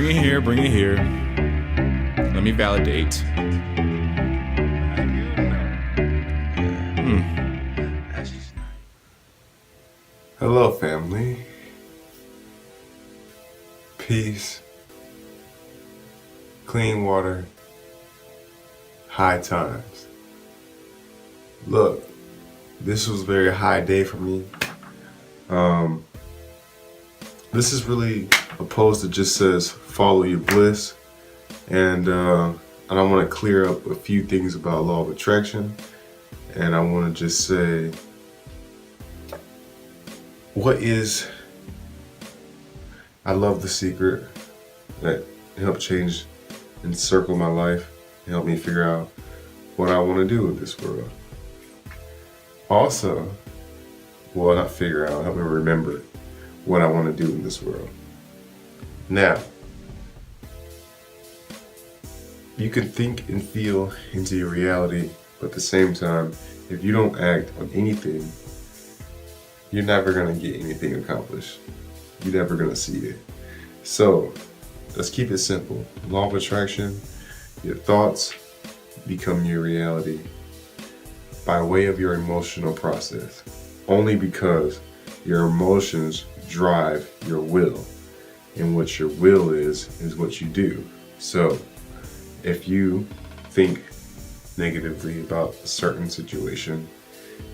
Bring it here, bring it here. Let me validate. Hello, family. Peace. Clean water. High times. Look, this was a very high day for me. This is really a post that just says follow your bliss, and I want to clear up a few things about law of attraction, and I want to just say, I love The Secret. That helped change and circle my life, and help me figure out what I want to do with this world. Also, well, not figure out, help me remember what I want to do in this world. Now, you can think and feel into your reality, but at the same time, if you don't act on anything, you're never going to get anything accomplished. You're never going to see it. So, let's keep it simple. Law of attraction, your thoughts become your reality by way of your emotional process. Only because your emotions drive your will. And what your will is what you do. So, if you think negatively about a certain situation,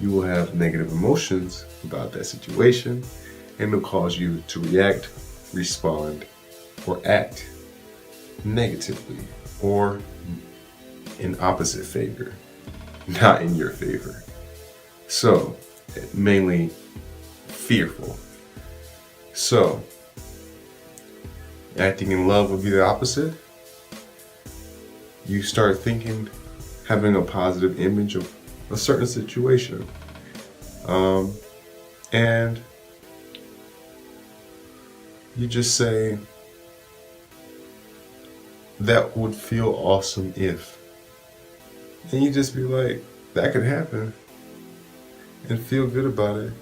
you will have negative emotions about that situation, and it'll cause you to react, respond, or act negatively, or in opposite favor, not in your favor. So, mainly fearful. So, acting in love would be the opposite. You start thinking, having a positive image of a certain situation. And you just say, that would feel awesome if. And you just be like, that could happen. And feel good about it.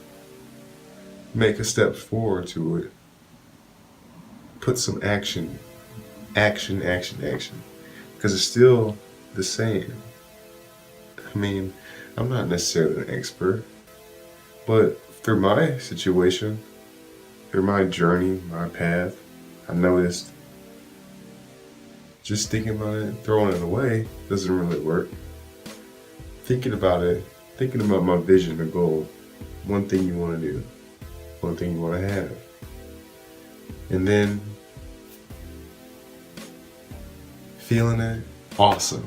Make a step forward to it. Put some action. Action. Because it's still the same. I mean, I'm not necessarily an expert, but through my situation, through my journey, my path, I noticed just thinking about it, throwing it away, doesn't really work. Thinking about it, thinking about my vision, the goal, one thing you want to do, one thing you want to have. And then feeling it, awesome.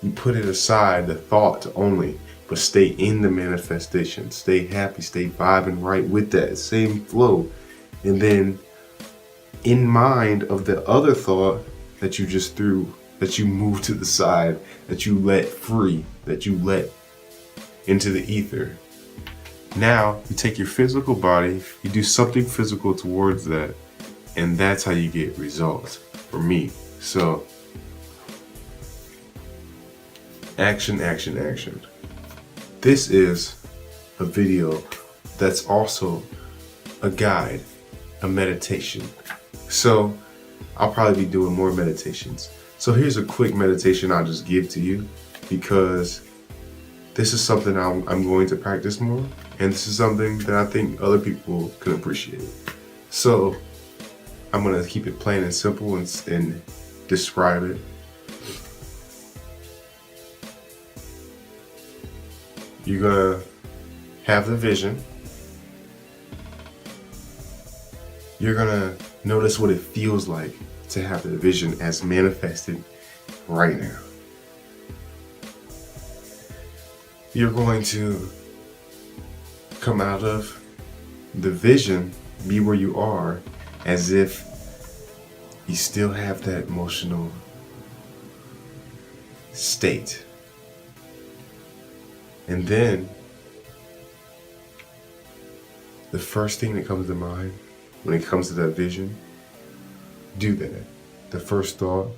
You put it aside, the thought only, but stay in the manifestation. Stay happy, stay vibing right with that same flow. And then in mind of the other thought that you just threw, that you moved to the side, that you let free, that you let into the ether. Now you take your physical body, you do something physical towards that, and that's how you get results for me. So, action. This is a video that's also a guide, a meditation. So, I'll probably be doing more meditations. So here's a quick meditation I'll just give to you, because this is something I'm going to practice more, and this is something that I think other people can appreciate. So, I'm going to keep it plain and simple and describe it. You're going to have the vision. You're going to notice what it feels like to have the vision as manifested right now. You're going to come out of the vision, be where you are, as if you still have that emotional state. And then the first thing that comes to mind when it comes to that vision, do that. The first thought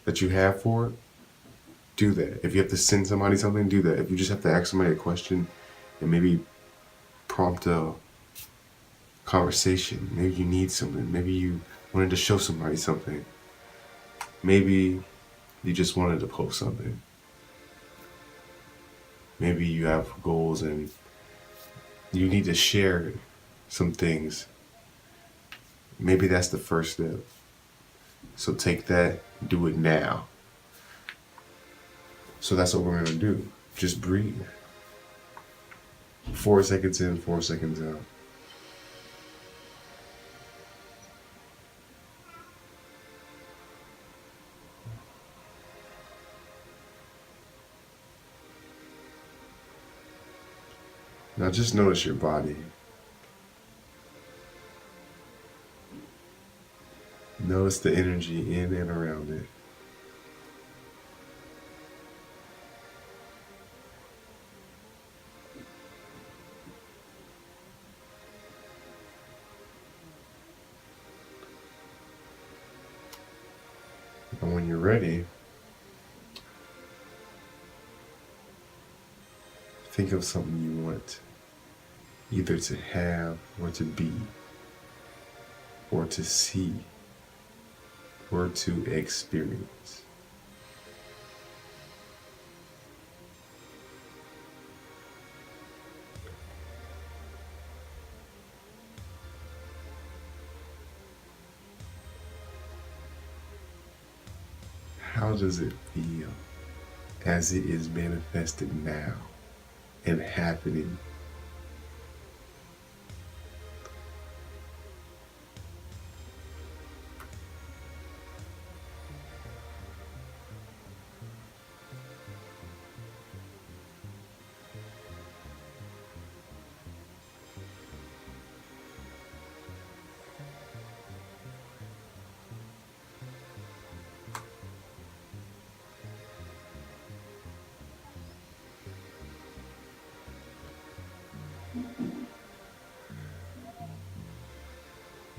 that you have for it, do that. If you have to send somebody something, do that. If you just have to ask somebody a question and maybe prompt a conversation, maybe you need something, maybe you wanted to show somebody something. Maybe you just wanted to post something. Maybe you have goals and you need to share some things. Maybe that's the first step. So take that, do it now. So that's what we're gonna do. Just breathe. 4 seconds in, 4 seconds out. Now just notice your body. Notice the energy in and around it. And when you're ready, think of something you want either to have or to be or to see or to experience. How does it feel as it is manifested now and happening?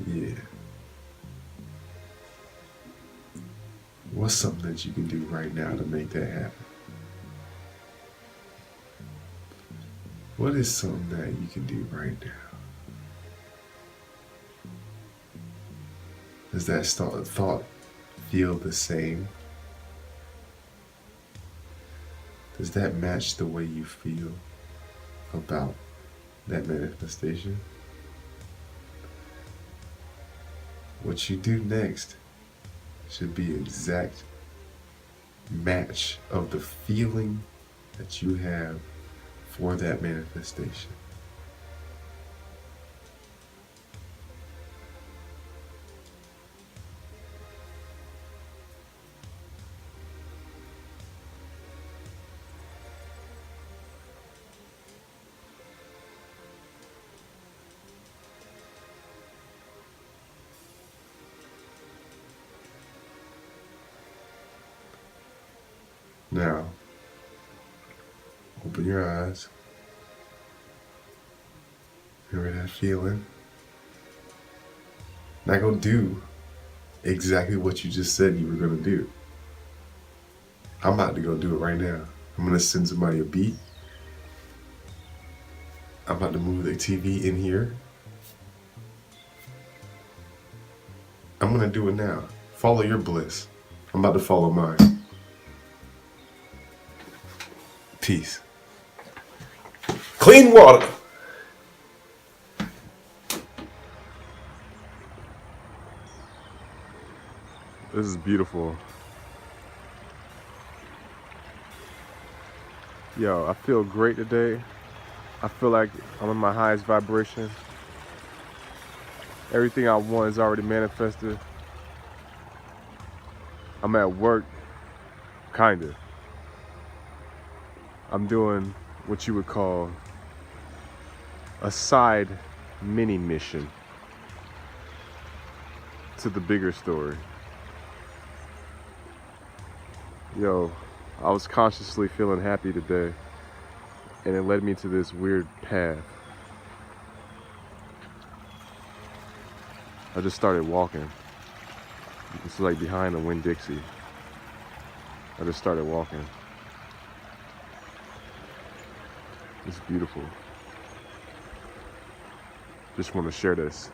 Yeah. What's something that you can do right now to make that happen? What is something that you can do right now? Does that thought feel the same? Does that match the way you feel about that manifestation? What you do next should be an exact match of the feeling that you have for that manifestation. Now, open your eyes. Remember that feeling? Now go do exactly what you just said you were going to do. I'm about to go do it right now. I'm going to send somebody a beat. I'm about to move the TV in here. I'm going to do it now. Follow your bliss. I'm about to follow mine. Peace. Clean water. This is beautiful. Yo, I feel great today. I feel like I'm in my highest vibration. Everything I want is already manifested. I'm at work, kinda. I'm doing what you would call a side mini mission to the bigger story. Yo, I was consciously feeling happy today, and it led me to this weird path. I just started walking. It's like behind the Winn-Dixie. I just started walking. It's beautiful. Just want to share this.